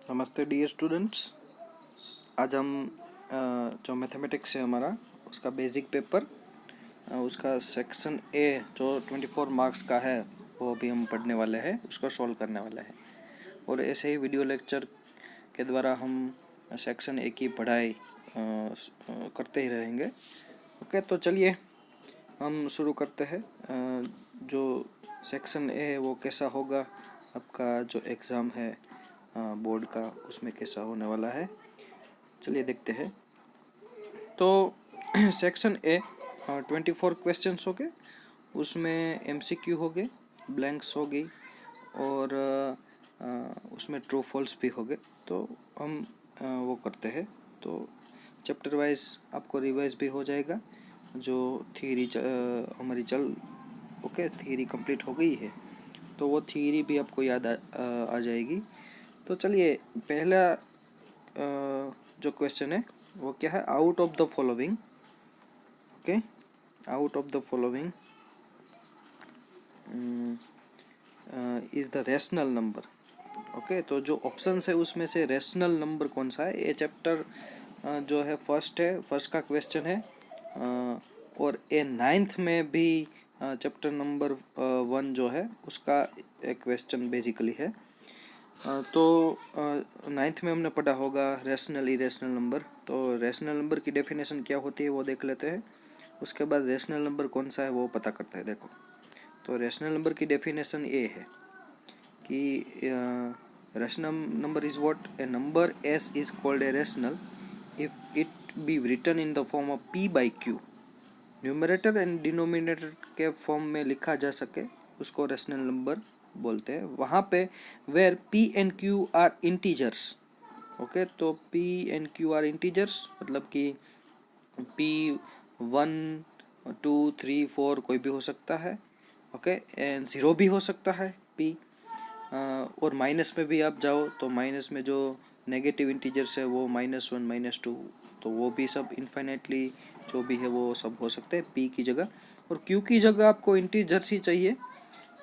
नमस्ते dear students. आज हम जो मैथमेटिक्स है हमारा उसका बेसिक पेपर उसका सेक्शन ए जो 24 मार्क्स का है वो अभी हम पढ़ने वाले हैं, उसको सॉल्व करने वाले हैं। और ऐसे ही वीडियो लेक्चर के द्वारा हम सेक्शन ए की पढ़ाई करते ही रहेंगे। ओके, तो चलिए हम शुरू करते हैं। जो सेक्शन ए है वो कैसा होगा, आपका जो एग्ज़ाम है बोर्ड का उसमें कैसा होने वाला है, चलिए देखते हैं। तो सेक्शन ए 24 क्वेश्चंस हो गए, उसमें MCQ हो गए, ब्लैंक्स हो गई और उसमें ट्रू फॉल्स भी हो गए। तो हम वो करते हैं। तो चैप्टर वाइज आपको रिवाइज भी हो जाएगा। जो थ्योरी हमारी थ्योरी कंप्लीट हो गई है तो वो थ्योरी भी आपको याद आ जाएगी। तो चलिए पहला जो क्वेश्चन है वो क्या है, out of the following. Okay, out of the following is the rational number. Okay, तो जो ऑप्शन है उसमें से रेशनल नंबर कौन सा है, ये चैप्टर जो है फर्स्ट का क्वेश्चन है। और ये 9th में भी चैप्टर नंबर 1 जो है उसका एक क्वेश्चन बेसिकली है। तो 9th में हमने पढ़ा होगा रेशनल इरेशनल नंबर। तो रेशनल नंबर की डेफिनेशन क्या होती है वो देख लेते हैं, उसके बाद रेशनल नंबर कौन सा है वो पता करते हैं। देखो, तो रेशनल नंबर की डेफिनेशन ये है कि rational number is what, a number s is called a rational if it be written in the form of p by q. Numerator and denominator के फॉर्म में लिखा जा सके उसको रेशनल नंबर बोलते हैं। वहाँ पे where p and q are integers. Okay, तो p and q are integers मतलब कि p 1 2 3 4 कोई भी हो सकता है। ओके, एंड 0 भी हो सकता है p। और माइनस में भी आप जाओ तो माइनस में जो नेगेटिव इंटीजर्स है वो -1 -2, तो वो भी सब इन्फाइनाइटली जो भी है वो सब हो सकते हैं p की जगह। और q की जगह आपको इंटीजर्स ही चाहिए,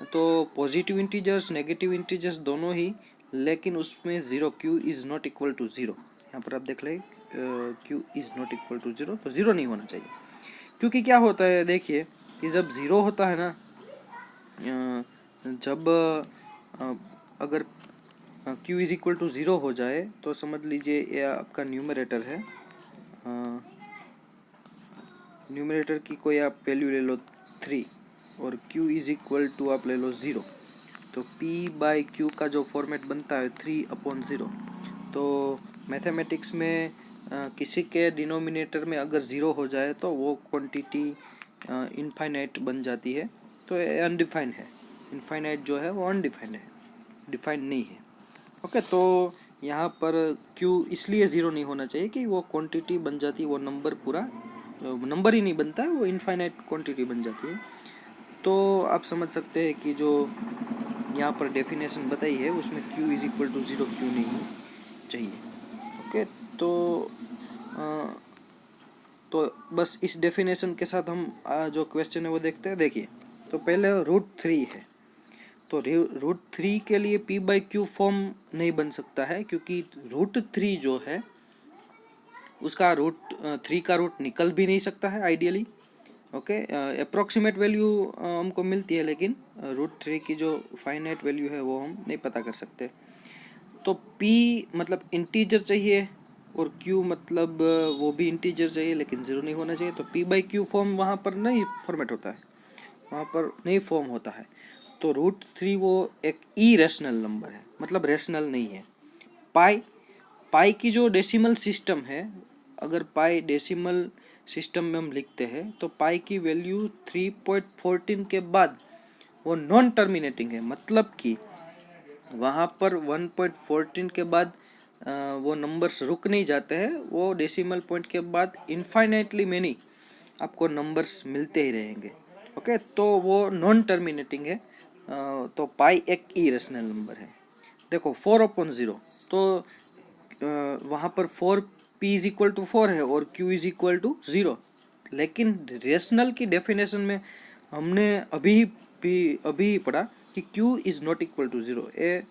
तो पॉजिटिव इंटीजर्स नेगेटिव इंटीजर्स दोनों ही, लेकिन उसमें 0, q is not equal to 0। यहाँ पर आप देख लें q is not equal to 0, तो 0 नहीं होना चाहिए। क्योंकि क्या होता है, देखिए कि जब 0 होता है ना, जब अगर q इज इक्वल टू 0 हो जाए तो समझ लीजिए ये आपका न्यूमरेटर है। न्यूमरेटर की कोई आप वैल्यू ले लो 3 और q इज इक्वल टू आप ले लो 0, तो p बाई q का जो फॉर्मेट बनता है 3/0। तो मैथमेटिक्स में किसी के डिनोमिनेटर में अगर 0 हो जाए तो वो क्वांटिटी इनफाइनाइट बन जाती है। तो ये अनडिफाइंड है, इनफाइनाइट जो है वो अनडिफाइंड है, डिफाइंड नहीं है। ओके, तो यहाँ पर q इसलिए 0 नहीं होना चाहिए कि वो क्वांटिटी बन जाती है, वो नंबर पूरा नंबर ही नहीं बनता है, वो इनफाइनाइट क्वांटिटी बन जाती है। तो आप समझ सकते हैं कि जो यहाँ पर डेफिनेशन बताई है उसमें q इज इक्वल टू 0 क्यों नहीं चाहिए। ओके, तो बस इस डेफिनेशन के साथ हम जो क्वेश्चन है वो देखते हैं। देखिए, तो पहले √3 है, तो √3 के लिए p बाई क्यू फॉर्म नहीं बन सकता है, क्योंकि √3 जो है उसका √3 का रूट निकल भी नहीं सकता है आइडियली। ओके, अप्रोक्सीमेट वैल्यू हमको मिलती है, लेकिन √3 की जो फाइनाइट वैल्यू है वो हम नहीं पता कर सकते। तो p मतलब इंटीजर चाहिए और q मतलब वो भी इंटीजर चाहिए, लेकिन 0 नहीं होना चाहिए। तो p बाई क्यू फॉर्म वहाँ पर नहीं फॉर्मेट होता है, वहाँ पर नहीं फॉर्म होता है। तो √3 वो एक इरेशनल नंबर है, मतलब रेशनल नहीं है। पाई की जो डेसिमल सिस्टम है, अगर पाई डेसिमल सिस्टम में हम लिखते हैं तो पाई की वैल्यू 3.14 के बाद वो नॉन टर्मिनेटिंग है, मतलब कि वहाँ पर 1.14 के बाद वो नंबर्स रुक नहीं जाते हैं, वो डेसिमल पॉइंट के बाद इनफाइनाइटली मैनी आपको नंबर्स मिलते ही रहेंगे। ओके, तो वो नॉन टर्मिनेटिंग है। तो पाई एक इरेशनल नंबर है। देखो 4/0, तो वहाँ पर 4p इज इक्वल टू 4 है और q इज इक्वल टू 0, लेकिन रेशनल की डेफिनेशन में हमने अभी पढ़ा कि q is not equal to 0, ये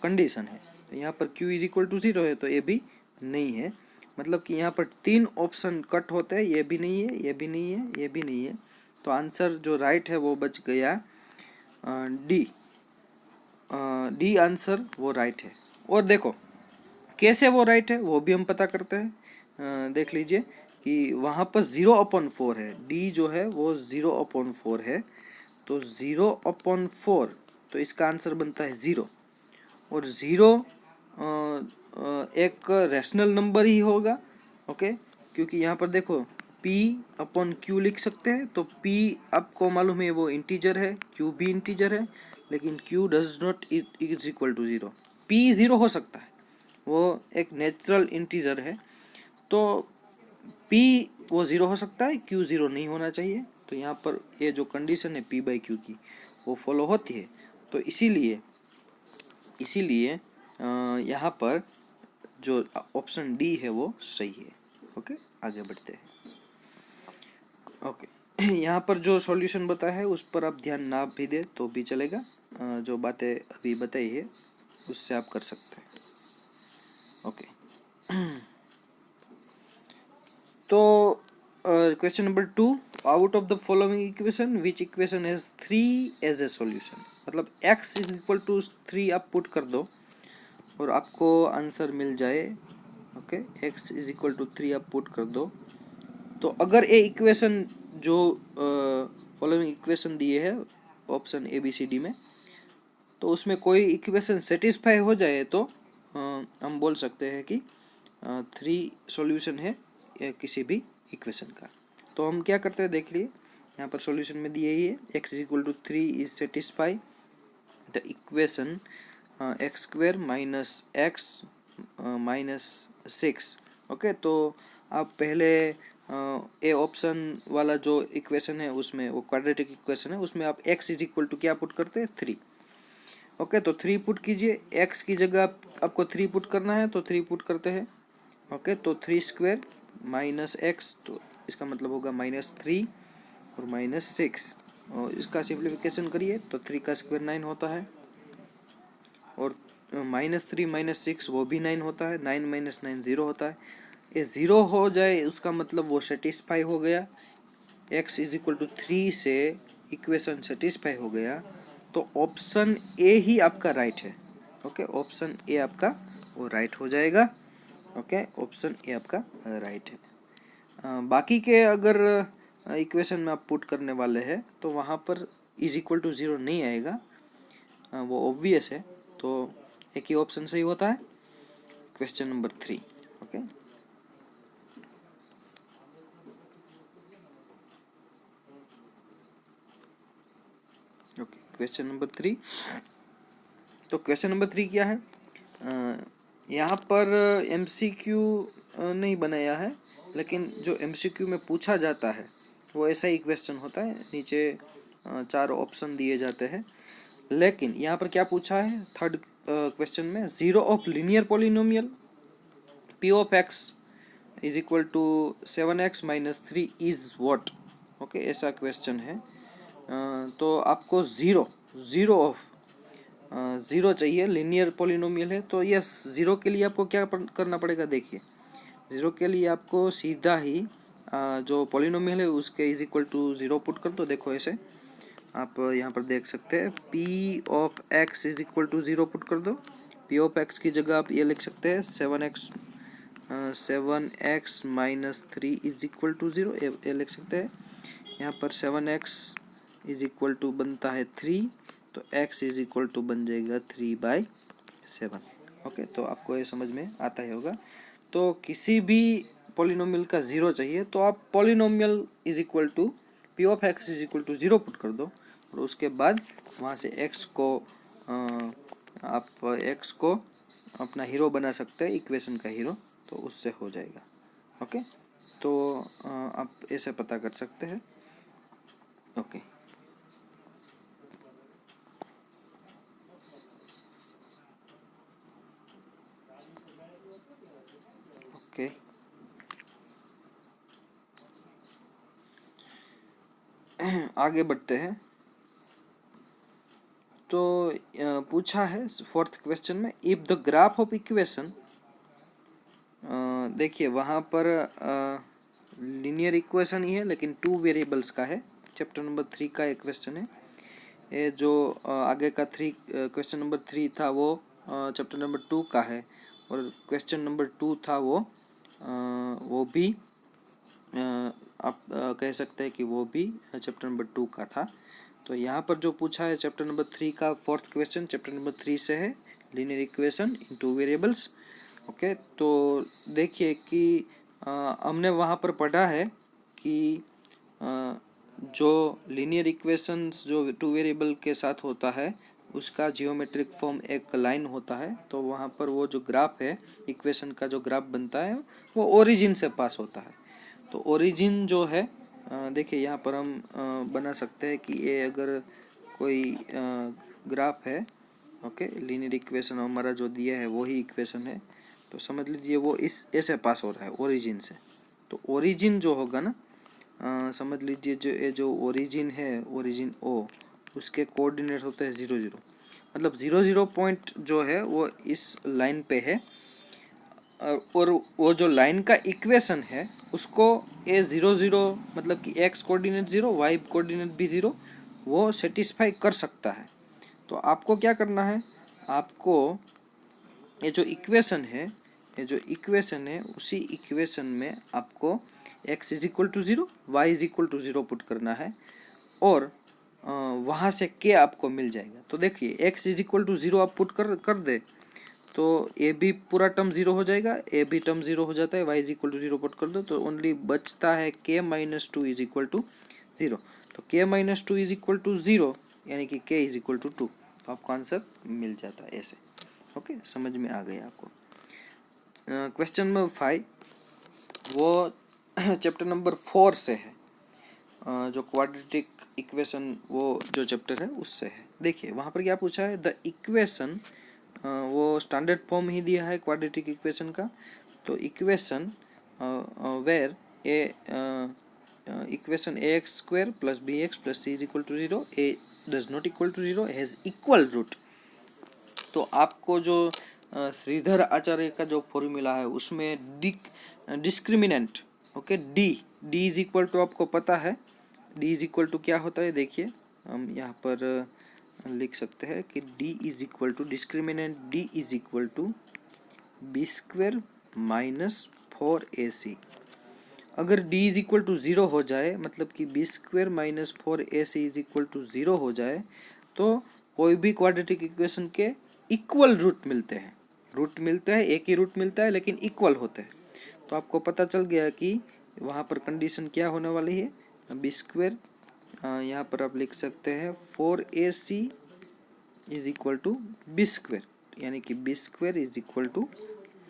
कंडीशन है। तो यहाँ पर q इज इक्वल टू 0 है, तो ये भी नहीं है। मतलब कि यहाँ पर 3 ऑप्शन कट होते हैं, ये भी नहीं है, ये भी नहीं है, ये भी नहीं है। तो आंसर जो राइट है वो बच गया डी। डी आंसर वो राइट है। और देखो कैसे वो राइट है वो भी हम पता करते हैं। देख लीजिए कि वहाँ पर 0/4 है, डी जो है वो 0/4 है। तो 0/4, तो इसका आंसर बनता है 0। और 0 एक रैशनल नंबर ही होगा। ओके, क्योंकि यहाँ पर देखो p/q लिख सकते हैं। तो p आपको मालूम है वो इंटीजर है, q भी इंटीजर है, लेकिन q does not is equal to 0। p 0 हो सकता है, वो एक नेचुरल इंटीजर है। तो p वो 0 हो सकता है, q 0 नहीं होना चाहिए। तो यहाँ पर ये जो कंडीशन है p/q की वो फॉलो होती है। तो इसीलिए यहाँ पर जो ऑप्शन डी है वो सही है। ओके, आगे बढ़ते हैं। ओके, यहाँ पर जो सॉल्यूशन बताया है उस पर आप ध्यान ना भी दे तो भी चलेगा। जो बातें अभी बताई है उससे आप कर सकते हैं। ओके, तो question number 2, out of the following equation which equation has 3 as a solution. मतलब x इज इक्वल टू 3 आप पुट कर दो और आपको आंसर मिल जाए। Okay, x is equal to 3 आप पुट कर दो। तो अगर ये इक्वेशन जो फॉलोइंग इक्वेशन दिए है option A B C D में, तो उसमें कोई इक्वेशन सेटिस्फाई हो जाए तो हम बोल सकते हैं कि 3 सॉल्यूशन है किसी भी इक्वेशन का। तो हम क्या करते हैं देख लिए, यहाँ पर सॉल्यूशन में दिए ही है x is equal to 3 is satisfy the equation x² minus x minus 6। Okay, तो आप पहले ए ऑप्शन वाला जो इक्वेशन है उसमें वो क्वाड्रेटिक इक्वेशन है, उसमें आप x इज इक्वल टू क्या पुट करते हैं 3। ओके, तो 3 पुट कीजिए, x की जगह आपको 3 पुट करना है तो 3 पुट करते हैं। ओके, तो 3² माइनस x, तो इसका मतलब होगा -3 और -6। और इसका सिंप्लीफिकेशन करिए तो 3 का स्क्वायर 9 होता है, और -3 -6 वो भी 9 होता है, 9 - 9 0 होता है। ये 0 हो जाए उसका मतलब वो सेटिस्फाई हो गया, x इज इक्वल टू 3 से इक्वेशन सेटिस्फाई हो गया। तो ऑप्शन ए ही आपका राइट है। ओके, ऑप्शन ए आपका वो राइट हो जाएगा। ओके, ऑप्शन ए आपका राइट है। बाकी के अगर इक्वेशन में आप पुट करने वाले हैं तो वहाँ पर इज इक्वल टू 0 नहीं आएगा, वो ऑब्वियस है। तो एक ही ऑप्शन सही होता है, question number 3। Okay, okay, question number 3। तो क्वेश्चन नंबर 3 क्या है, यहाँ पर MCQ नहीं बनाया है, लेकिन जो MCQ में पूछा जाता है वो ऐसा ही क्वेश्चन होता है। नीचे 4 ऑप्शन दिए जाते हैं, लेकिन यहाँ पर क्या पूछा है थर्ड क्वेश्चन में, 0 of linear polynomial P of x is equal to 7x minus 3 is what. Okay, ऐसा क्वेश्चन है। तो आपको ज़ीरो ऑफ 0 चाहिए, लीनियर पोलिनोमियल है। तो यस, 0 के लिए आपको क्या करना पड़ेगा, देखिए 0 के लिए आपको सीधा ही जो पोलिनोमियल है उसके इज इक्वल टू 0 पुट कर दो। देखो ऐसे आप यहाँ पर देख सकते हैं, P of x is equal to 0 put कर दो। P ऑफ x की जगह आप ये लिख सकते हैं 7x minus 3 is equal to 0, ये लिख सकते हैं। यहाँ पर 7x इज इक्वल टू बनता है 3, तो x इज इक्वल टू बन जाएगा 3/7। ओके, तो आपको ये समझ में आता ही होगा। तो किसी भी पॉलिनोमियल का 0 चाहिए तो आप polynomial is equal to P of x is equal to 0 put कर दो, और उसके बाद वहाँ से x को आप x को अपना हीरो बना सकते हैं, इक्वेशन का हीरो, तो उससे हो जाएगा। ओके, तो आप ऐसे पता कर सकते हैं। ओके, ओके, आगे बढ़ते हैं। तो पूछा है फोर्थ क्वेश्चन में, if the graph of equation, देखिए वहाँ पर लीनियर इक्वेशन ही है लेकिन 2 वेरिएबल्स का है। चैप्टर नंबर 3 का एक क्वेश्चन है ये, जो आगे का क्वेश्चन नंबर 3 था वो चैप्टर नंबर 2 का है, और क्वेश्चन नंबर 2 था वो भी आप कह सकते हैं कि वो भी चैप्टर नंबर 2 का था। तो यहाँ पर जो पूछा है चैप्टर नंबर 3 का फोर्थ क्वेश्चन चैप्टर नंबर 3 से है, linear equation in 2 variables. Okay, तो देखिए कि हमने वहाँ पर पढ़ा है कि जो लीनियर इक्वेशंस जो 2 वेरिएबल के साथ होता है उसका जियोमेट्रिक फॉर्म एक लाइन होता है। तो वहाँ पर वो जो ग्राफ है, इक्वेशन का जो ग्राफ बनता है वो ओरिजिन से पास होता है। तो ओरिजिन जो है, देखिए यहाँ पर हम बना सकते हैं कि ये अगर कोई ग्राफ है, ओके, लीनियर इक्वेशन हमारा जो दिया है वही इक्वेशन है, तो समझ लीजिए वो इस ऐसे पास हो रहा है ओरिजिन से। तो ओरिजिन जो होगा ना, समझ लीजिए जो ओरिजिन है, ओरिजिन ओ, उसके कोऑर्डिनेट होते हैं 0 0, मतलब 0 0 पॉइंट जो है वो इस लाइन पे है, और वो जो लाइन का इक्वेशन है उसको ए 0 0, मतलब कि एक्स कोऑर्डिनेट 0, वाई कोऑर्डिनेट भी 0, वो सेटिस्फाई कर सकता है। तो आपको क्या करना है, आपको ये जो इक्वेशन है उसी इक्वेशन में आपको x is equal to 0, y is equal to 0 put करना है, और वहाँ से k आपको मिल जाएगा। तो देखिए x इज इक्वल टू 0 आप पुट कर दे तो ए भी पूरा टर्म 0 हो जाएगा, ए भी टर्म 0 हो जाता है, y is equal to 0 put कर दो तो ओनली बचता है k minus 2 is equal to 0। तो k minus 2 is equal to 0 यानी कि k इज इक्वल टू 2, तो आपको आंसर मिल जाता है ऐसे। ओके, समझ में आ गया आपको। क्वेश्चन नंबर 5 वो चैप्टर नंबर 4 से है, जो क्वाड्रेटिक इक्वेशन वो जो चैप्टर है उससे है। देखिए वहाँ पर क्या पूछा है, द इक्वेशन, वो स्टैंडर्ड फॉर्म ही दिया है क्वाड्रेटिक इक्वेशन का। तो equation where a equation a x square plus b x plus c is equal to 0, a does not equal to 0 has equal root. तो आपको जो श्रीधर आचार्य का जो फॉर्मूला है उसमें discriminant, okay, d is equal to, आपको पता है डी इज इक्वल टू क्या होता है। देखिए हम यहाँ पर लिख सकते हैं कि d is equal to discriminant d is equal to b square minus 4ac। अगर डी इज इक्वल टू 0 हो जाए, मतलब कि b square minus 4ac is equal to 0 हो जाए, तो कोई भी क्वाड्रेटिक इक्वेशन के इक्वल रूट मिलते हैं, एक ही रूट मिलता है लेकिन इक्वल होते हैं। तो आपको पता चल गया कि वहाँ पर कंडीशन क्या होने वाली है, बी स्क्वायर, यहाँ पर आप लिख सकते हैं 4ac is equal to b square, यानी कि b square is equal to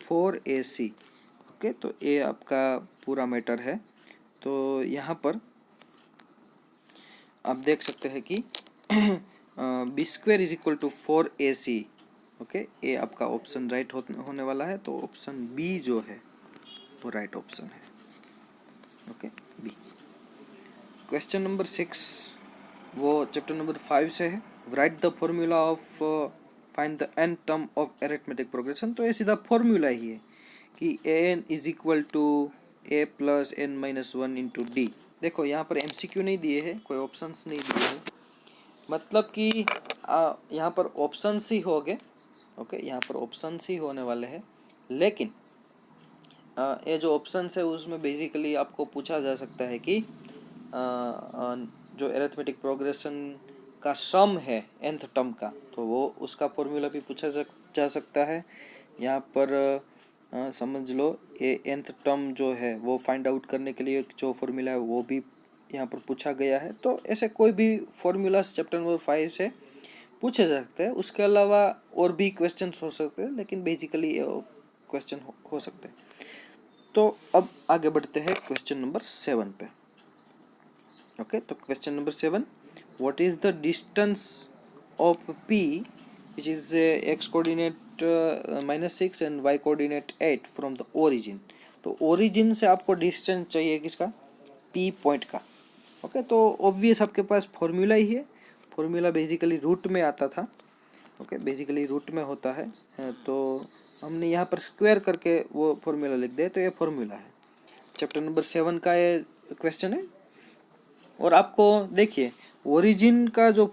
4ac। Okay, तो ये आपका पूरा मैटर है। तो यहाँ पर आप देख सकते हैं कि b square is equal to 4ac। Okay, ये आपका ऑप्शन राइट होने वाला है, तो ऑप्शन बी जो है वो राइट ऑप्शन है। Okay, b. क्वेश्चन नंबर 6 वो चैप्टर नंबर 5 से है, right the formula of find the n term of arithmetic progression. तो ये सीधा फॉर्मूला ही है कि an is equal to a plus n minus 1 into d. देखो यहाँ पर MCQ नहीं दिए हैं, कोई ऑप्शंस नहीं दिए हैं, मतलब कि यहाँ पर ऑप्शंस ही हो गए। ओके, यहाँ पर ऑप्शंस ही होने वाले हैं, लेकिन ये जो ऑप्शंस है उसमें बेसिकली आपको पूछा जा सकता है कि जो अरिथमेटिक प्रोग्रेशन का सम है nth टर्म का, तो वो उसका फॉर्मूला भी पूछा जा सकता है। यहाँ पर समझ लो ये nth टर्म जो है वो फाइंड आउट करने के लिए जो फॉर्मूला है वो भी यहाँ पर पूछा गया है। तो ऐसे कोई भी फॉर्मूलास चैप्टर नंबर 5 से पूछे जा सकते हैं, उसके अलावा और भी क्वेश्चंस हो सकते हैं, लेकिन बेसिकली क्वेश्चन हो सकते हैं। तो अब आगे बढ़ते हैं क्वेश्चन नंबर 7 पे। ओके, तो question number 7, what is the distance of p which is x coordinate -6 and y coordinate 8 from the origin. तो ओरिजिन से आपको डिस्टेंस चाहिए किसका, p पॉइंट का। ओके, तो ऑब्वियस आपके पास फॉर्मूला ही है, फॉर्मूला बेसिकली रूट में आता था। ओके, बेसिकली रूट में होता है, तो हमने यहाँ पर स्क्वायर करके वो फॉर्मूला लिख दिया, तो ये फॉर्मूला है। चैप्टर नंबर 7 का ये क्वेश्चन है। और आपको देखिए ओरिजिन का जो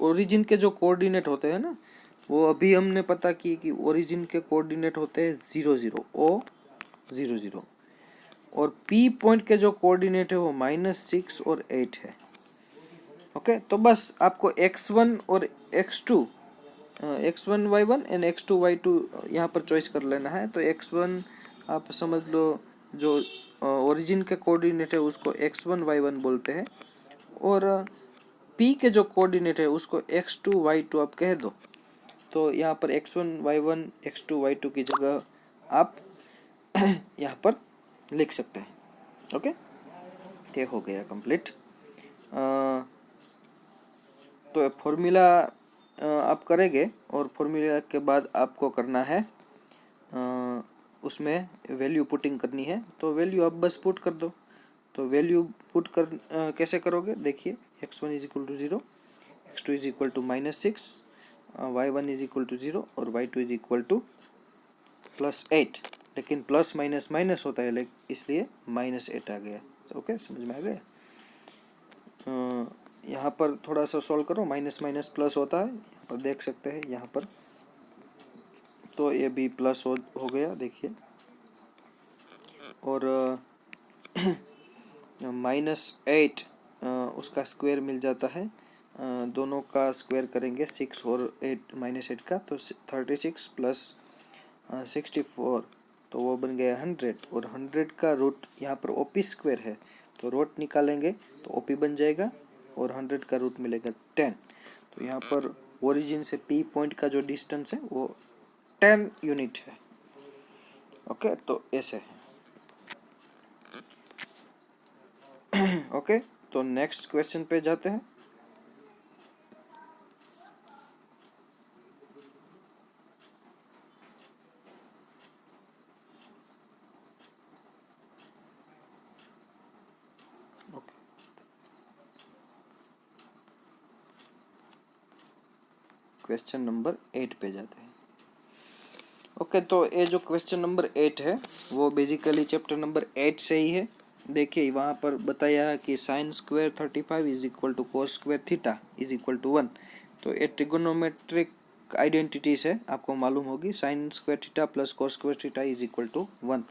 ओरिजिन के जो कोऑर्डिनेट होते हैं ना, वो अभी हमने पता की कि ओरिजिन के कोऑर्डिनेट होते हैं 0 0 ओ 0 0, और पी पॉइंट के जो कोऑर्डिनेट है वो -6 और 8 है। ओके, तो बस आपको x1 और x2 x1 y1 and x2 y2 यहाँ पर चॉइस कर लेना है। तो x1 आप समझ लो जो ओरिजिन के कोऑर्डिनेट है उसको x1 y1 बोलते हैं, और p के जो कोऑर्डिनेट है उसको x2 y2 आप कह दो। तो यहाँ पर x1 y1 x2 y2 की जगह आप यहाँ पर लिख सकते हैं। ओके, ये हो गया कंप्लीट। तो फॉर्मूला आप करेंगे, और फॉर्मूला के बाद आपको करना है उसमें वैल्यू पुटिंग करनी है। तो वैल्यू आप बस पुट कर दो। तो वैल्यू पुट कर कैसे करोगे, देखिए x1 is equal to 0, x2 is equal to -6, y1 is equal to 0 और y2 इज इक्वल टू +8। लेकिन प्लस माइनस माइनस होता है, इसलिए -8 आ गया। ओके, समझ में आ गया। यहाँ पर थोड़ा सा सॉल्व करो, माइनस माइनस प्लस होता है, यहाँ पर देख सकते हैं यहाँ पर। तो ये भी प्लस हो गया, देखिए। और -8 उसका स्क्वायर मिल जाता है, दोनों का स्क्वायर करेंगे 6 और 8 -8 का, तो 36 प्लस 64, तो वो बन गया 100। और 100 का रूट यहाँ पर ओपी स्क्वायर है, तो रूट निकालेंगे तो ओपी बन जाएगा, और 100 का रूट मिलेगा 10। तो यहाँ पर ओरिजिन से पी पॉइंट का जो डिस्टेंस है वो 10 यूनिट है। ओके, तो ऐसे है। ओके, तो नेक्स्ट क्वेश्चन पे जाते हैं। क्वेश्चन नंबर 8 पे जाते हैं। ओके, तो ये जो क्वेश्चन नंबर 8 है वो बेसिकली चैप्टर नंबर 8 से ही है। देखिए वहाँ पर बताया कि sine square 35 is equal to cos square theta is equal to 1। तो ये ट्रिगोनोमेट्रिक आइडेंटिटीज है, आपको मालूम होगी। Sine square theta plus cos square theta is equal to 1।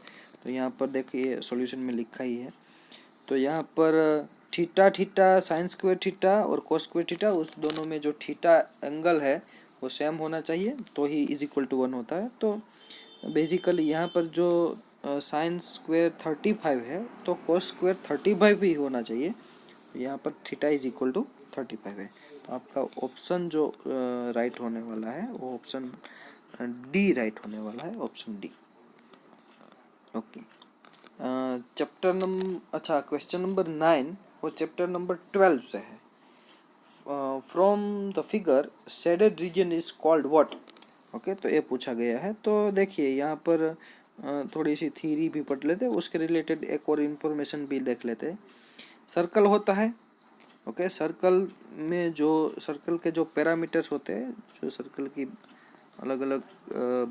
तो यहाँ पर देखिए सॉल्यूशन में लिखा ही है। तो यहाँ पर theta theta sine square theta और कोस स्क्वायर थीटा, उस दोनों में जो थीटा एंगल है वो सेम होना चाहिए, तो ही इज इक्वल टू 1 होता है। तो बेसिकली यहाँ पर जो साइन स्क्वायर 35 है तो कोस स्क्वायर 35 भी होना चाहिए। यहाँ पर थीटा इज इक्वल टू 35 है। तो आपका ऑप्शन जो राइट होने वाला है वो ऑप्शन डी राइट होने वाला है, option D. Okay, chapter number अच्छा क्वेश्चन नंबर 9 वो चैप्टर नंबर 12 से है। From the figure shaded region is called what. Okay, तो ये पूछा गया है। तो देखिए यहाँ पर थोड़ी सी थ्योरी भी पढ़ लेते हैं, उसके रिलेटेड एक और इन्फॉर्मेशन भी देख लेते हैं। सर्कल होता है। ओके, सर्कल में जो सर्कल के जो पैरामीटर्स होते हैं, जो सर्कल की अलग अलग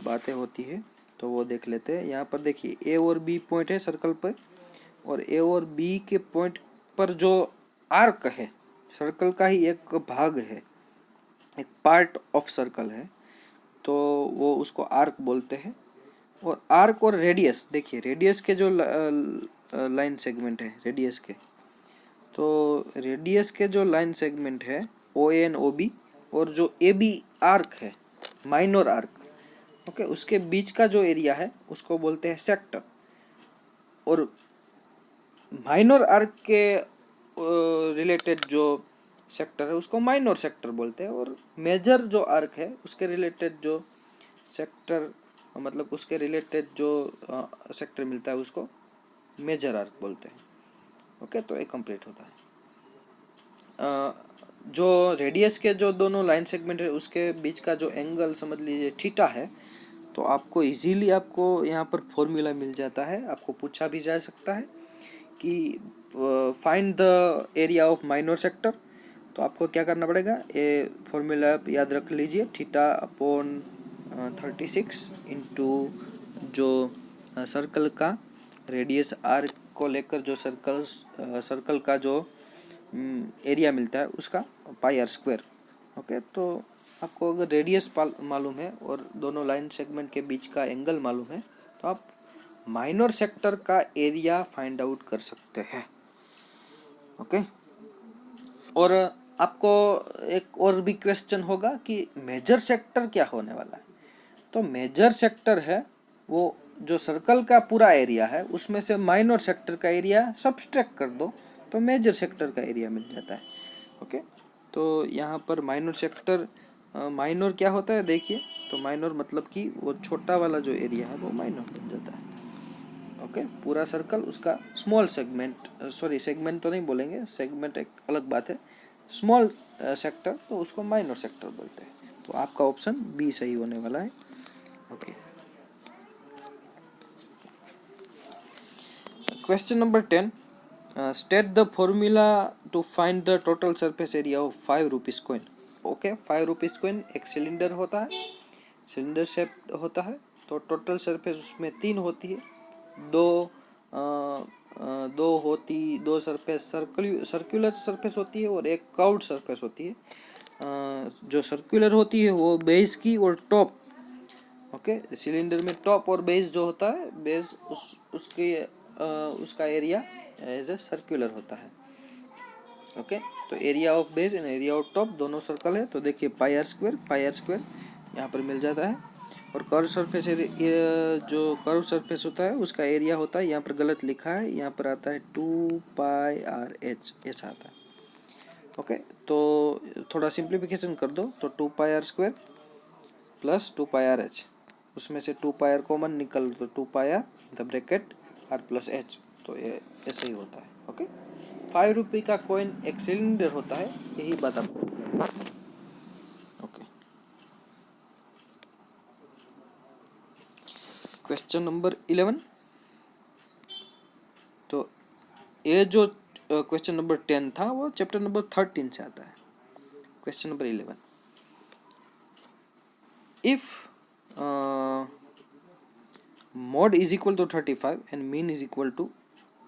बातें होती है, तो वो देख लेते हैं। यहाँ पर देखिए ए और बी पॉइंट है सर्कल पर, और ए और बी के पॉइंट पर जो आर्क है, सर्कल का ही एक भाग है, एक पार्ट ऑफ सर्कल है, तो वो उसको आर्क बोलते हैं। और आर्क और रेडियस, देखिए रेडियस के जो लाइन सेगमेंट है रेडियस के, तो रेडियस के जो लाइन सेगमेंट है ओ एन ओ बी, और जो ए बी आर्क है माइनर आर्क, ओके, उसके बीच का जो एरिया है उसको बोलते हैं सेक्टर। और माइनर आर्क के रिलेटेड जो सेक्टर है उसको माइनर सेक्टर बोलते हैं, और मेजर जो आर्क है उसके रिलेटेड जो सेक्टर, मतलब उसके रिलेटेड जो सेक्टर मिलता है उसको मेजर आर्क बोलते हैं। ओके, तो ये कंप्लीट होता है। जो रेडियस के जो दोनों लाइन सेगमेंट है उसके बीच का जो एंगल समझ लीजिए थीटा है, तो आपको इजीली आपको यहाँ पर फॉर्मूला मिल जाता है। आपको पूछा भी जा सकता है कि find the area of minor sector, तो आपको क्या करना पड़ेगा, ये फॉर्मूला आप याद रख लीजिए, थीटा अपॉन 36 इंटू जो सर्कल का रेडियस आर को लेकर जो सर्कल का जो एरिया मिलता है उसका पाई आर स्क्वायर। ओके, तो आपको अगर रेडियस मालूम है और दोनों लाइन सेगमेंट के बीच का एंगल मालूम है तो आप माइनर सेक्टर का एरिया फाइंड आउट कर सकते हैं। ओके, और आपको एक और भी क्वेश्चन होगा कि मेजर सेक्टर क्या होने वाला है। तो मेजर सेक्टर है वो जो सर्कल का पूरा एरिया है उसमें से माइनर सेक्टर का एरिया सब्सट्रैक्ट कर दो तो मेजर सेक्टर का एरिया मिल जाता है। ओके, तो यहाँ पर माइनर सेक्टर, माइनर क्या होता है देखिए, तो माइनर मतलब कि वो छोटा वाला जो एरिया है वो माइनर बन जाता है। ओके, पूरा सर्कल उसका स्मॉल सेगमेंट, सॉरी सेगमेंट तो नहीं बोलेंगे, सेगमेंट एक अलग बात है, स्मॉल सेक्टर तो उसको माइनर सेक्टर बोलते हैं। तो आपका ऑप्शन बी सही होने वाला है। Okay, question number 10, state the formula to find the total surface area of 5 rupees coin. Okay, 5 rupees coin एक सिलेंडर होता है, सिलेंडर शेप होता है, तो टोटल सरफेस उसमें 3 होती है, दो सरफेस सर्कुलर सरफेस होती है और एक कर्व्ड सरफेस होती है। जो सर्कुलर होती है वो बेस की और टॉप, ओके, सिलेंडर में टॉप और बेस जो होता है, बेस उसका एरिया एज ए सर्कुलर होता है। ओके, तो area of base and area of top दोनों सर्कल है, तो देखिए पाई आर स्क्वायर यहाँ पर मिल जाता है। और कर्व सरफेस, जो कर्व सरफेस होता है उसका एरिया होता है, यहाँ पर गलत लिखा है, यहाँ पर आता है 2πr/h, ऐसा आता है। ओके, तो थोड़ा सिंप्लीफिकेशन कर दो, तो 2πr² प्लस 2πr/h, उसमें से 2πr कॉमन निकल तो 2πr the bracket r plus h, तो ये ऐसे ही होता है। ओके, 5 रुपये का कॉइन एक सिलेंडर होता है, यही बात आपको। ओके, क्वेश्चन नंबर 11, तो ये जो क्वेश्चन नंबर 10 था वो चैप्टर नंबर 13 से आता है। Question number 11, if mod is equal to 35 and mean is equal to,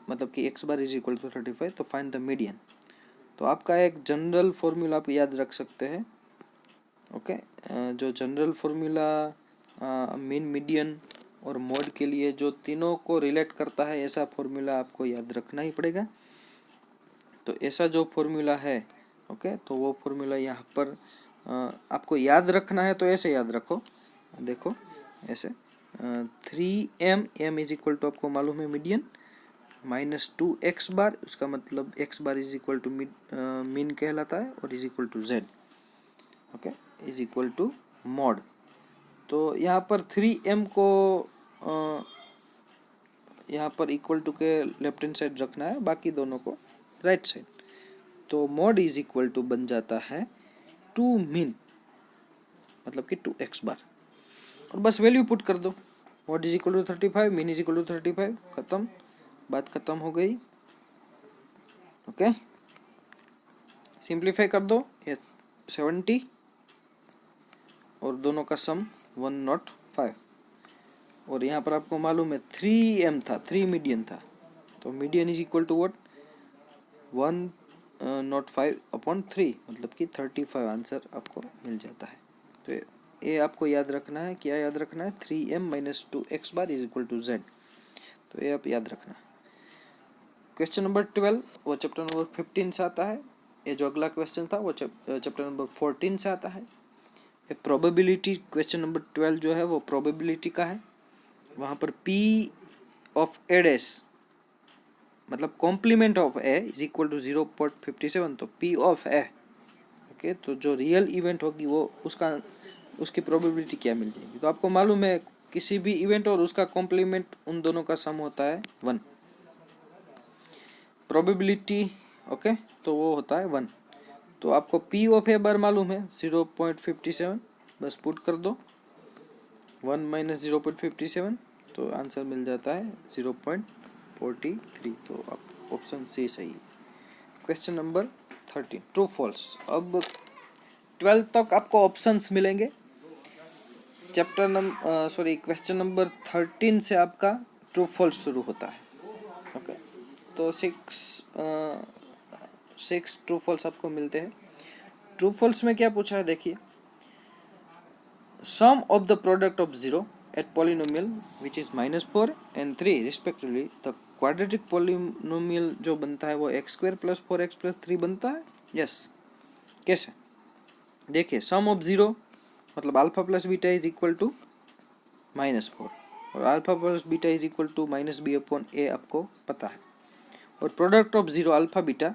मतलब कि x bar is equal to 35, तो फाइंड द मीडियन। तो आपका एक जनरल फॉर्मूला आप याद रख सकते हैं। ओके, जो जनरल फॉर्मूला मीन, मीडियन और मोड के लिए जो तीनों को रिलेट करता है, ऐसा फॉर्मूला आपको याद रखना ही पड़ेगा। तो ऐसा जो फॉर्मूला है, ओके, तो वो फॉर्मूला यहाँ पर आपको याद रखना है, तो ऐसे याद रखो, देखो ऐसे 3m, इज इक्वल टू आपको मालूम है मीडियन, माइनस 2x बार, उसका मतलब x bar is equal to mean कहलाता है, और is equal to z। Okay, is equal to mode. तो यहाँ पर 3m को यहाँ पर इक्वल टू के लेफ्ट हैंड साइड रखना है, बाकी दोनों को राइट साइड। तो मॉड इज इक्वल टू बन जाता है 2 मीन, मतलब कि 2x बार, और बस वैल्यू पुट कर दो। Mode is equal to 35, mean is equal to 35, खत्म, बात खत्म हो गई। ओके, सिंप्लीफाई कर दो, ये 70 और दोनों का सम 105, और यहाँ पर आपको मालूम है 3m था, 3 मीडियन था, तो median is equal to what, 105/3, मतलब कि 35 आंसर आपको मिल जाता है। तो ये आपको याद रखना है, क्या याद रखना है, 3m minus 2x bar is equal to z, तो ये आप याद रखना। क्वेश्चन नंबर 12 वो चैप्टर नंबर 15 से आता है। ये जो अगला क्वेश्चन था वो चैप्टर नंबर 14 से आता है। ये प्रोबेबिलिटी, क्वेश्चन नंबर 12 जो है वो प्रोबेबिलिटी का है। वहाँ पर P ऑफ A डैश, मतलब complement of A is equal to 0.57, तो P ऑफ A, ओके, तो जो रियल इवेंट होगी वो उसकी प्रोबेबिलिटी क्या मिल जाएगी। तो आपको मालूम है किसी भी इवेंट और उसका कॉम्प्लीमेंट, उन दोनों का सम होता है 1, प्रोबेबिलिटी। ओके, तो वो होता है 1। तो आपको P ऑफ A बार मालूम है 0.57, बस पुट कर दो 1 माइनस 0.57, तो आंसर मिल जाता है 0.43। तो आप ऑप्शन सी सही है। Question number 13 true false. अब 12 तक आपको ऑप्शंस मिलेंगे। क्वेश्चन नंबर 13 से आपका ट्रू फॉल्स शुरू होता है। ओके, तो सिक्स ट्रू फॉल्स आपको मिलते हैं। ट्रू फॉल्स में क्या पूछा है देखिए, sum of the product of 0 at polynomial which is -4 and 3 respectively, the quadratic polynomial जो बनता है वो x² + 4x + 3 बनता है। यस, कैसे देखिए, सम ऑफ 0 मतलब alpha plus beta is equal to -4 और alpha plus beta is equal to -b/a आपको पता है, और प्रोडक्ट ऑफ 0 अल्फा बीटा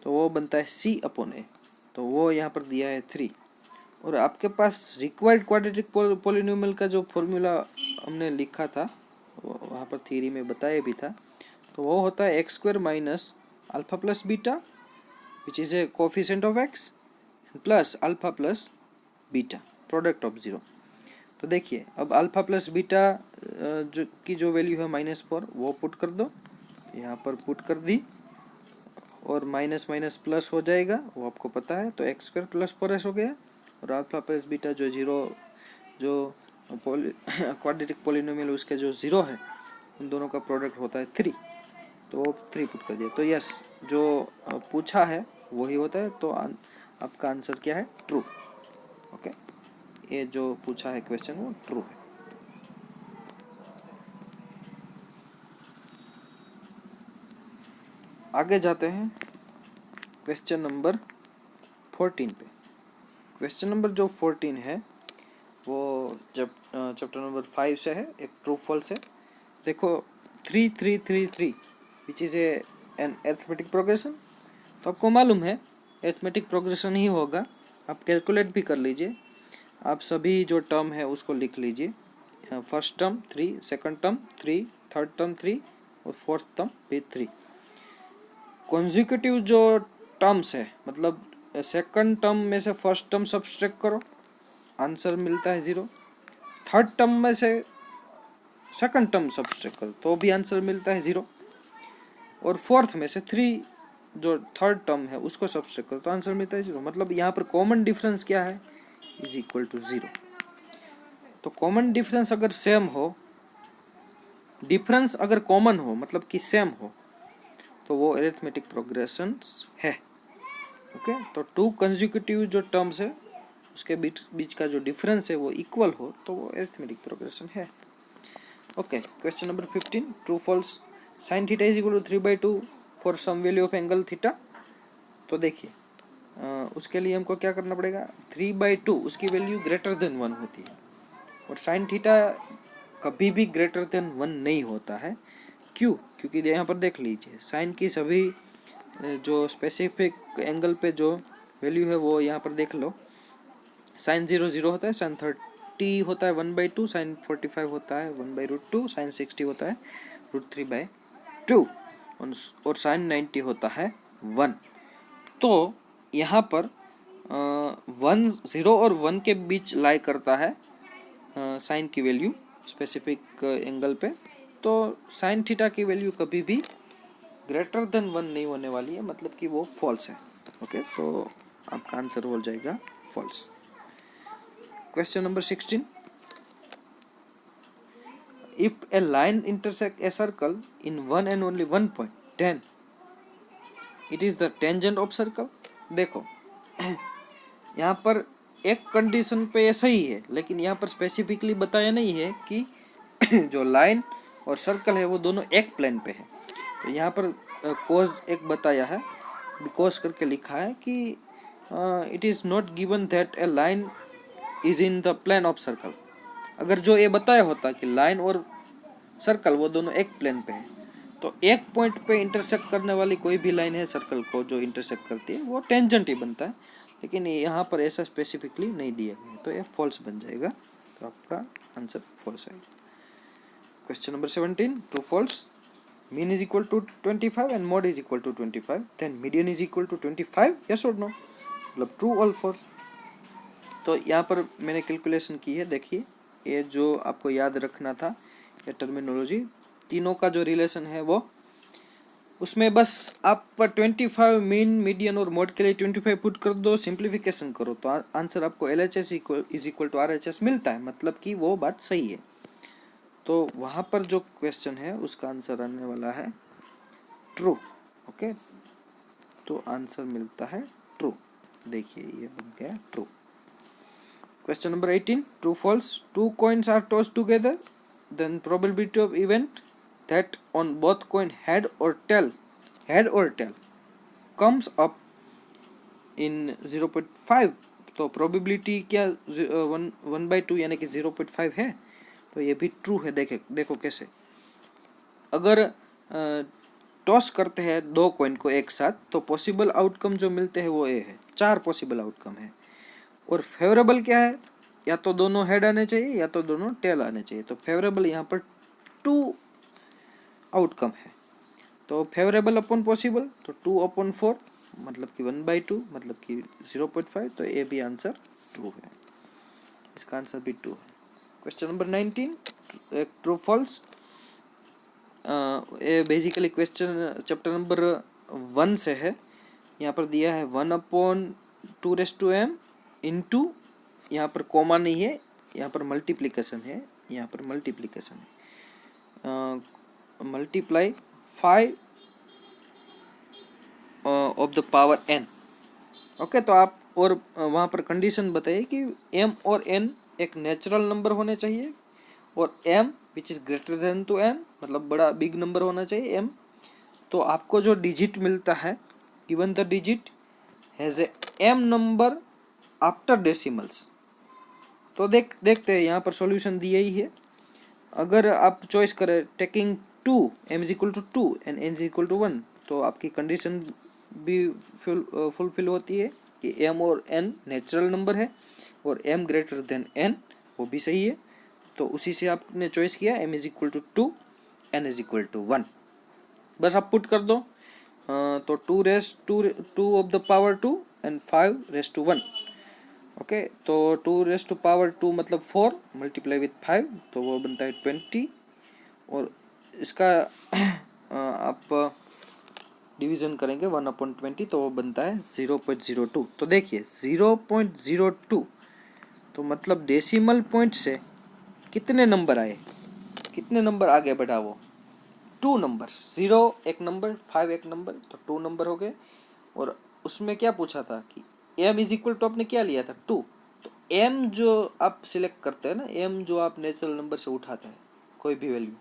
तो वो बनता है c/a, तो वो यहाँ पर दिया है 3। और आपके पास रिक्वायर्ड क्वाड्रेटिक पॉलिनोमियल का जो फॉर्मूला हमने लिखा था वहाँ पर थ्योरी में बताया भी था, तो वो होता है x² minus alpha plus beta which is a coefficient of x plus alpha plus beta product of 0। तो देखिए, अब अल्फा प्लस बीटा जो वैल्यू है -4 वो पुट कर दो, यहाँ पर पुट कर दी, और माइनस माइनस प्लस हो जाएगा, वो आपको पता है, तो x² + 4s हो गया, और अल्फा प्लस बीटा जो 0 जो क्वाड्रेटिक पॉलिनोमियल उसके जो 0 है उन दोनों का प्रोडक्ट होता है 3, तो वो 3 पुट कर दिया। तो यस, जो पूछा है वही होता है, तो आपका आंसर क्या है? ट्रू। ओके, ये जो पूछा है क्वेश्चन वो ट्रू है। आगे जाते हैं क्वेश्चन नंबर 14 पे। क्वेश्चन नंबर जो 14 है वो चैप्टर नंबर 5 से है, एक ट्रू फॉल्स है। देखो, 3 3 3 3 which is an arithmetic progression, तो आपको मालूम है अरिथमेटिक प्रोग्रेशन ही होगा। आप कैलकुलेट भी कर लीजिए, आप सभी जो टर्म है उसको लिख लीजिए। First term 3, second term 3, third term 3 और फोर्थ टर्म भी 3। कॉन्जिक्यूटिव जो टर्म्स है, मतलब सेकंड टर्म में से फर्स्ट टर्म सब्सट्रैक्ट करो, आंसर मिलता है 0। थर्ड टर्म में से सेकंड टर्म सब्सट्रैक्ट करो तो भी आंसर मिलता है 0, और फोर्थ में से 3 जो थर्ड टर्म है उसको सब्सट्रैक्ट करो तो आंसर मिलता है 0। मतलब यहाँ पर कॉमन डिफरेंस क्या है? Is equal to 0। तो कॉमन डिफरेंस अगर सेम हो, डिफरेंस अगर कॉमन हो मतलब कि सेम हो, तो वो अरिथमेटिक प्रोग्रेशन है। ओके, तो 2 कंसेक्यूटिव जो टर्म्स है उसके बीच का जो डिफरेंस है वो इक्वल हो तो वो अरिथमेटिक प्रोग्रेशन है। Okay, question number 15 true false. Sine theta is equal to 3/2 for some value of angle theta. तो देखिए, उसके लिए हमको क्या करना पड़ेगा? 3/2 उसकी वैल्यू ग्रेटर देन 1 होती है, और साइन थीटा कभी भी ग्रेटर देन 1 नहीं होता है। क्यों? क्योंकि यहाँ पर देख लीजिए, साइन की सभी जो स्पेसिफिक एंगल पे जो वैल्यू है वो यहाँ पर देख लो। साइन 0 0 होता है, साइन 30 होता है 1/2, साइन 45 होता है 1/√2, साइन 60 होता है √3/2, और साइन 90 होता है 1। तो यहाँ पर 0 और 1 के बीच लाई करता है साइन की वैल्यू स्पेसिफिक एंगल पे। तो साइन थीटा की वैल्यू कभी भी ग्रेटर देन 1 नहीं होने वाली है, मतलब कि वो फॉल्स है। ओके, तो आपका आंसर हो जाएगा false. Question number 16, if a line intersect a circle in one and only one point then it is the tangent of circle. देखो, यहाँ पर एक कंडीशन पे ऐसा ही है, लेकिन यहाँ पर स्पेसिफिकली बताया नहीं है कि जो लाइन और सर्कल है वो दोनों एक प्लेन पे है। तो यहाँ पर कोज एक बताया है, बिकॉज करके लिखा है कि it is not given that a line is in the plane of circle. अगर जो ये बताया होता कि लाइन और सर्कल वो दोनों एक प्लेन पे है, तो एक पॉइंट पे इंटरसेक्ट करने वाली कोई भी लाइन है सर्कल को जो इंटरसेक्ट करती है वो टेंजेंट ही बनता है, लेकिन यहाँ पर ऐसा स्पेसिफिकली नहीं दिया गया, तो ये फॉल्स बन जाएगा। तो आपका आंसर फॉल्स है। Question number 17 true false. Mean is equal to 25 and mode is equal to 25, then median is equal to 25, yes और नो? मतलब ट्रू और फॉल्स। तो यहाँ पर मैंने कैलकुलेशन की है, देखिए, ये जो आपको याद रखना था ये टर्मिनोलॉजी, तीनों का जो रिलेशन है वो उसमें बस आप 25 मीन मीडियन और मोड के लिए 25 पुट कर दो, सिंप्लीफिकेशन करो तो आंसर आपको LHS is equal to RHS मिलता है, मतलब कि वो बात सही है। तो वहाँ पर जो क्वेश्चन है उसका आंसर आने वाला है ट्रू। ओके, तो आंसर मिलता है ट्रू। देखिए ये बन गया true. Question number 18, true false, two coins are toss together, then probability of event that on both coin head और टेल कम्स अप इन 0.5। तो प्रोबेबिलिटी क्या 1/2 यानी कि 0.5 है, तो ये भी ट्रू है। देखो कैसे, अगर टॉस करते हैं दो कॉइन को एक साथ तो पॉसिबल आउटकम जो मिलते हैं वो ए है, 4 पॉसिबल आउटकम है। और फेवरेबल क्या है, या तो दोनों हेड आने चाहिए या तो दोनों टेल आने चाहिए। तो फेवरेबल यहाँ पर 2 आउटकम है। तो फेवरेबल अपॉन पॉसिबल तो 2/4 मतलब कि 1/2 मतलब कि 0.5। तो ये भी आंसर ट्रू है, इसका आंसर भी ट्रू है। Question number 19, true false. ये बेसिकली क्वेश्चन चैप्टर नंबर 1 से है। यहाँ पर दिया है 1/2m इंटू, यहाँ पर कॉमा नहीं है, यहाँ पर मल्टीप्लिकेशन है, यहाँ पर मल्टीप्लिकेशन है, multiply 5 of the power n। Okay, तो आप और वहाँ पर कंडीशन बताइए कि m और n एक नेचुरल नंबर होने चाहिए और m which is greater than two n मतलब बड़ा बिग नंबर होना चाहिए m। तो आपको जो डिजिट मिलता है, given the digit has a m number after decimals. तो देखते हैं, यहाँ पर सॉल्यूशन दिया ही है। अगर आप चॉइस करें taking 2, m is equal to 2 and n is equal to 1, तो आपकी कंडीशन भी फुलफिल होती है कि m और n नेचुरल नंबर है और m ग्रेटर देन n, वो भी सही है। तो उसी से आपने चॉइस किया m is equal to 2, n is equal to 1। बस आप पुट कर दो, तो 2 of the power 2 and 5 raise to 1। Okay, तो 2 मतलब 4 मल्टीप्लाई विथ 5 तो वो बनता है 20। और इसका आप डिवीज़न करेंगे 1/20 तो वो बनता है 0.02। तो देखिए 0.02 तो मतलब डेसिमल पॉइंट से कितने नंबर आए, कितने नंबर आगे बढ़ा वो, 2 नंबर। 0 एक नंबर, 5 एक नंबर, तो 2 नंबर हो गए। और उसमें क्या पूछा था कि m इज इक्वल टू आपने क्या लिया था 2। तो m जो आप सिलेक्ट करते हैं ना, m जो आप नेचुरल नंबर से उठाते हैं कोई भी वैल्यू,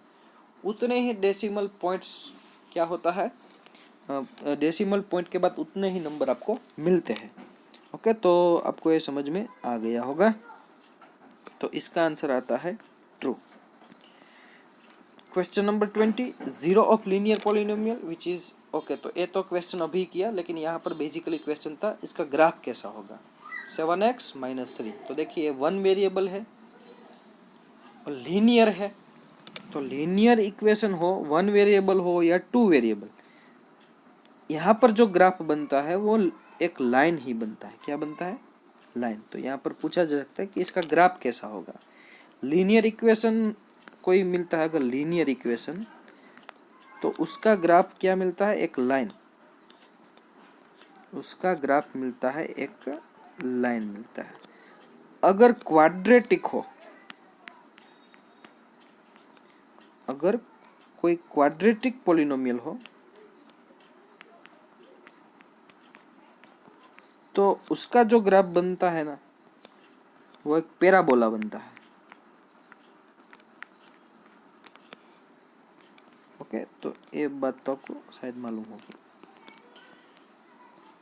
उतने ही डेसिमल पॉइंट्स क्या होता है, डेसिमल पॉइंट के बाद उतने ही नंबर आपको मिलते हैं। ओके, तो आपको ये समझ में आ गया होगा। तो इसका आंसर आता है true. Question number 20, zero of linear polynomial which is okay. तो ये तो क्वेश्चन अभी किया, लेकिन यहाँ पर बेसिकली क्वेश्चन था इसका ग्राफ कैसा होगा। 7x - 3। तो देखिए 1 वेरिएबल है और लीनियर है। तो लीनियर इक्वेशन हो, 1 वेरिएबल हो या 2 वेरिएबल, यहाँ पर जो ग्राफ बनता है वो एक लाइन ही बनता है। क्या बनता है, लाइन। तो यहाँ पर पूछा जा सकता है कि इसका ग्राफ कैसा होगा। लीनियर इक्वेशन कोई मिलता है, अगर लीनियर इक्वेशन, तो उसका ग्राफ क्या मिलता है, एक लाइन। उसका ग्राफ मिलता है एक लाइन मिलता है। अगर क्वाड्रेटिक हो, अगर कोई क्वाड्रेटिक पॉलिनोमियल हो तो उसका जो ग्राफ बनता है ना, वो एक पैराबोला बनता है। ओके, तो ये बात तो आपको शायद मालूम होगी।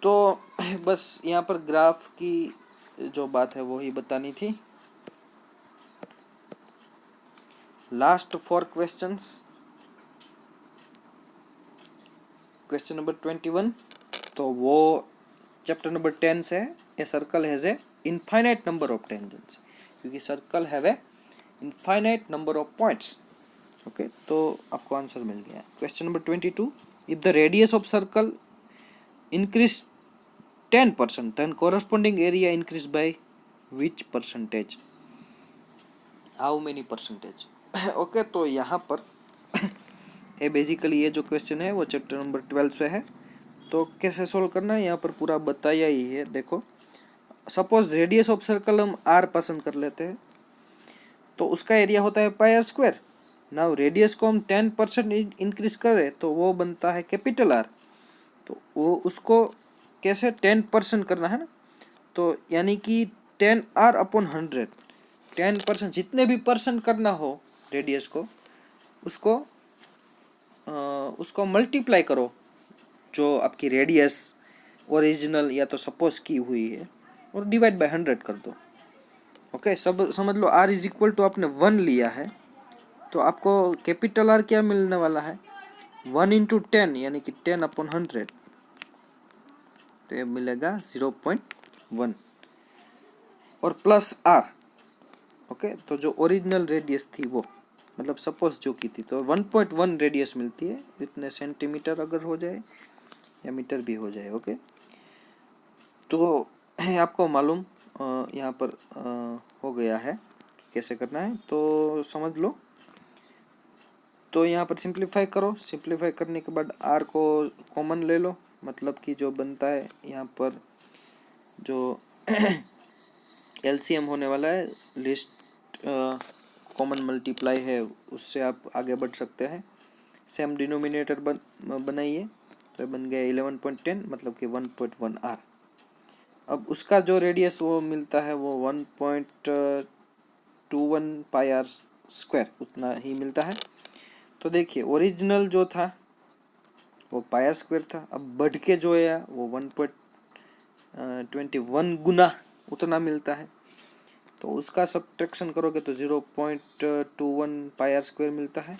तो बस यहाँ पर ग्राफ की जो बात है वो ही बतानी थी। Last 4 questions. क्वेश्चन नंबर 21, तो वो चैप्टर नंबर 10 से है। A circle has a infinite number of tangents, क्योंकि circle have a infinite number of points. Okay, तो आपको आंसर मिल गया। Question number 22, if the radius of circle increase 10% then corresponding area increase by which percentage, how many percentage। Okay, तो यहाँ पर ये basically ये जो क्वेश्चन है वो चैप्टर नंबर 12 से है। तो कैसे सोल्व करना है यहाँ पर पूरा बताया ही है। देखो सपोज रेडियस ऑफ सर्कल हम r पसंद कर लेते हैं, तो उसका एरिया होता है पाई आर स्क्वायर। नाउ रेडियस को हम 10% इंक्रीज करें तो वो बनता है कैपिटल R। तो वो उसको कैसे 10% करना है ना, तो यानी कि 10r/100, 10% जितने भी परसेंट करना हो रेडियस को, उसको मल्टीप्लाई करो जो आपकी रेडियस ओरिजिनल या तो सपोज की हुई है, और डिवाइड बाय 100 कर दो। ओके, सब समझ लो r इज इक्वल टू आपने 1 लिया है, तो आपको कैपिटल R क्या मिलने वाला है, 1 इंटू 10 यानी कि 10/100, तो ये मिलेगा 0.1 और प्लस R। ओके, तो जो ओरिजिनल रेडियस थी वो, मतलब सपोज जो की थी, तो 1.1 रेडियस मिलती है, इतने सेंटीमीटर अगर हो जाए या मीटर भी हो जाए। ओके, तो आपको मालूम यहाँ पर हो गया है कि कैसे करना है, तो समझ लो। तो यहाँ पर सिंप्लीफाई करो, सिंप्लीफाई करने के बाद R को कॉमन ले लो, मतलब कि जो बनता है यहाँ पर जो LCM होने वाला है, लिस्ट कॉमन मल्टीप्लाई है, उससे आप आगे बढ़ सकते हैं। सेम डिनोमिनेटर बनाइए, तो बन गया 11.10 मतलब कि 1.1 R। अब उसका जो रेडियस वो मिलता है वो 1.21 पाई आर स्क्वायर, उतना ही मिलता है। तो देखिए ओरिजिनल जो था वो पाई आर स्क्वायर था, अब बढ़ के जो है वो 1.21 गुना उतना मिलता है। तो उसका सब्ट्रैक्शन करोगे तो 0.21 पाई आर स्क्वायर मिलता है,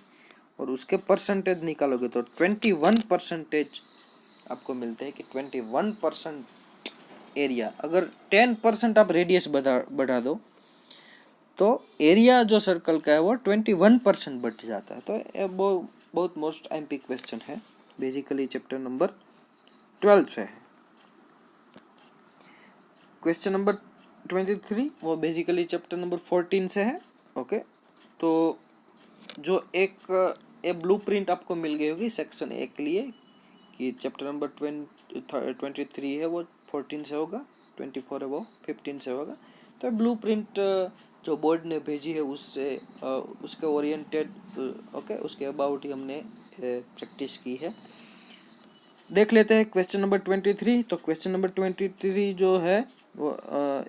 और उसके परसेंटेज निकालोगे तो 21% आपको मिलते हैं कि 21% एरिया। अगर 10% आप रेडियस बढ़ा दो तो एरिया जो सर्कल का है वो 21% बढ़ जाता है। तो ये बहुत मोस्ट एमपी क्वेश्चन है, बेसिकली चैप्टर नंबर 12 से है। क्वेश्चन नंबर 23 वो बेसिकली चैप्टर नंबर 14 से है। ओके, तो जो एक ब्लूप्रिंट आपको मिल गई होगी सेक्शन ए के लिए कि चैप्टर नंबर 23 है वो 14 से होगा, 24 है वो 15 से होगा। तो ब्लूप्रिंट जो बोर्ड ने भेजी है उससे उसके ओरिएंटेड ओके उसके अबाउट ही हमने प्रैक्टिस की है। देख लेते हैं क्वेश्चन नंबर 23। तो क्वेश्चन नंबर 23 जो है वो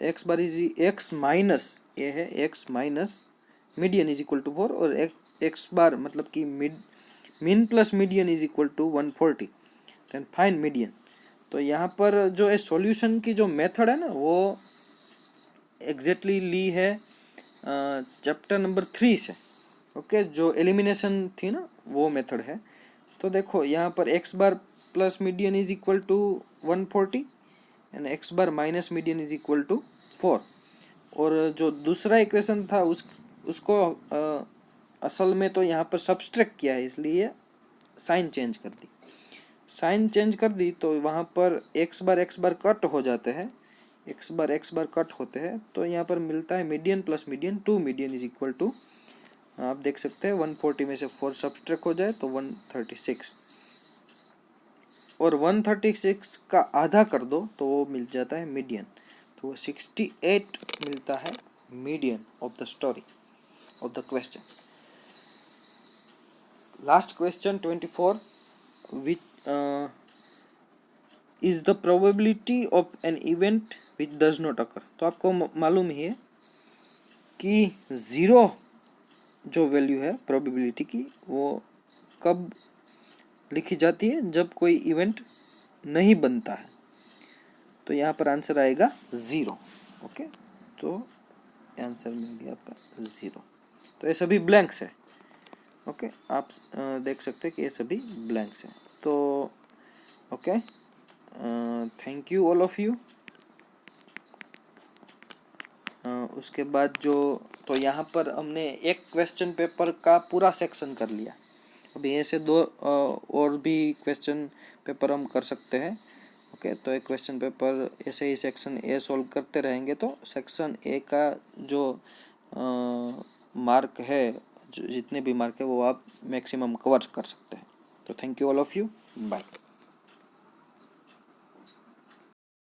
x bar is x minus ये है, x minus median is equal to 4, और एक्स बार मतलब कि mean plus median is equal to 140, then find median. तो यहाँ पर जो है सॉल्यूशन की जो मेथड है ना वो एग्जैक्टली ली है चैप्टर नंबर 3 से। ओके, जो एलिमिनेशन थी ना वो मेथड है। तो देखो यहाँ पर x bar plus median is equal to 140 and x bar minus median is equal to 4, और जो दूसरा इक्वेशन था उसको असल में तो यहाँ पर सब्सट्रैक्ट किया है, इसलिए साइन चेंज कर दी। साइन चेंज कर दी तो वहाँ पर एक्स बार कट हो जाते हैं, एक्स बार कट होते हैं, तो यहाँ पर मिलता है median plus median, 2 median is equal to, आप देख सकते हैं 140 में से 4 सब्सट्रैक्ट हो जाए तो 136, और 136 का आधा कर दो तो वो मिल जाता है मीडियन, तो वो 68 मिलता है median of the story of the question. Last question 24, which is the probability of an event which does not occur. तो आपको मालूम ही है कि 0 जो वैल्यू है प्रोबेबिलिटी की वो कब लिखी जाती है, जब कोई इवेंट नहीं बनता है। तो यहाँ पर आंसर आएगा 0। ओके, तो आंसर मिल गया आपका 0। तो ये सभी ब्लैंक्स है। ओके, आप देख सकते हैं कि ये सभी ब्लैंक्स हैं। तो okay, thank you all of you. उसके बाद जो तो यहाँ पर हमने एक क्वेश्चन पेपर का पूरा सेक्शन कर लिया। अभी ऐसे 2 और भी क्वेश्चन पेपर हम कर सकते हैं। ओके, तो एक क्वेश्चन पेपर ऐसे ही सेक्शन ए सॉल्व करते रहेंगे तो सेक्शन ए का जो मार्क है जितने भी मार्क है वो आप मैक्सिमम कवर कर सकते हैं। तो thank you all of you, bye.